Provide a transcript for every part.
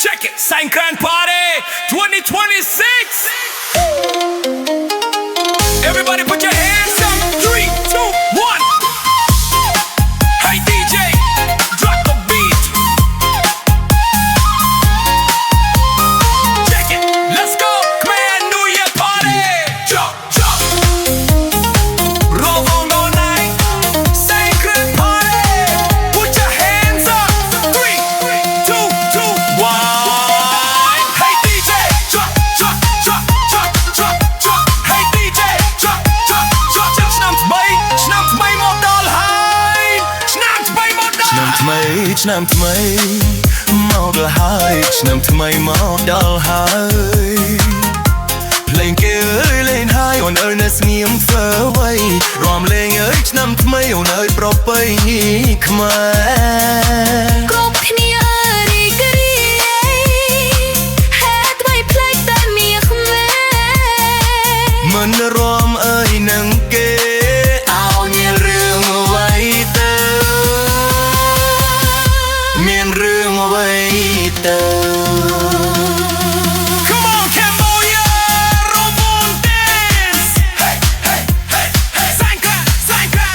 Check it, Sangkran Party 2026. Everybody put your hands up. 3, 2, 1. Hey DJ, drop the beat. Check it, let's go. Khmer New Year party. Jump, jump. Roll on all night. Sangkran Party. Put your hands up. 3, 2, 1. Hey DJ, drop, drop, drop, drop, drop, drop. Hey DJ, drop, drop, drop.ឆ្នាំថ្មីមកដល់ហើយឆ្នាំថ្មីមកដល់ហើយឆ្នាំថ្មីមកដល់ហើយឆ្នាំថ្មីមកដល់ហើយភ្លេងគេអើយលេងហើយអូនអើយនៅស្ងៀមធ្វើអ្វីរាំលេងអើយឆ្នាំថ្មីអូនអើយប្រពៃណីខ្មែរគ្រប់គ្នារីករាយហេតុអ្វីផ្លេចតែមាសខ្មែរមិនរាំអើយនឹងគេឲ្យមានរឿងអ្វីទៅមានរឿងអ្វីទៅ Come on Cambodia roll on dance Hey hey hey hey Sangkran Sangkran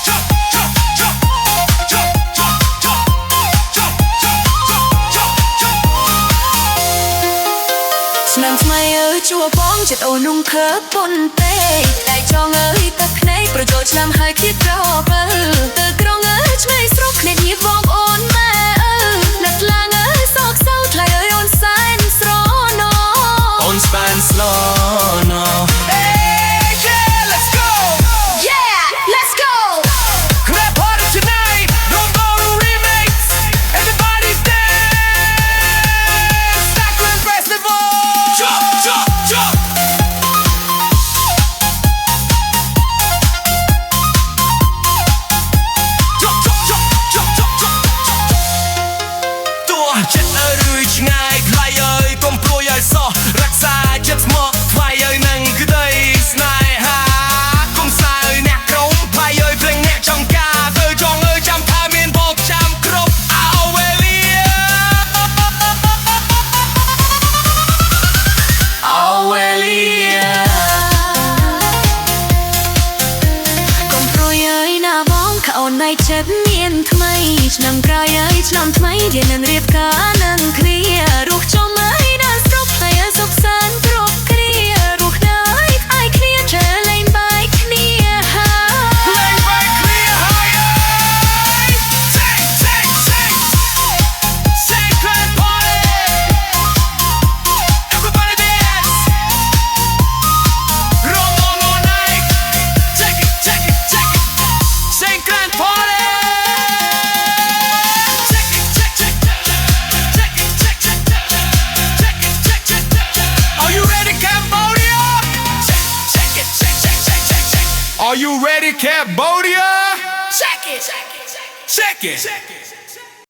Jump jump jump jump jump jump jump jump jump ឆ្នាំថ្មីអើយជួបបងចិត្តអូននោះខើពុនពេកតែចង់អើយទឹកភ្នែកប្រចូលឆ្នាំហើយគៀតក្របើទៅក្រុងអើយឆ្មេងស្រុកគ្នាញៀវបងអូនម៉ែអើលឹកឡើងអើយសោកសៅថ្លៃអើយអូនសែនស្រណោអូនស្បែនស្លណោ Hey yeah let's go Yeah let's go Khmer party tonight don't go to remix everybody's dance Sangkran Festival jump jump jumpចិត្តអើយឬឆ្ងាយថ្លៃអើយកុំព្រួយឲ្យសោះរក្សាចិត្តស្មោះថ្លៃអើយនឹងក្តីស្នេហាកុំសើអ្នកក្រុមថ្លៃអើយភ្លេងអ្នកចង់ការធ្វើចង់អើយចាំថាមានបងចាំគ្រប់អូវេលាអូវេលាកុំព្រួយអើយណាបងខអូនណៃចិត្តមានថ្មីឆ្នាំក្រោយអើយឆ្នាំថ្មីយើងនឹងរៀបការនឹងគ្នារស់ចំអើយដល់ស្រុកតែសុខសាន្តគ្រប់គ្រារស់នៅឯគ្នាចេះលេងបាយគ្នាហើយលេងបាយគ្នាហើយSangkran Party Everybody dance Roll on all night Check it check it check it Sangkran Party Check it check check check it check check check it check check Are you ready Cambodia Check it check check check check check Are you ready Cambodia Check it check it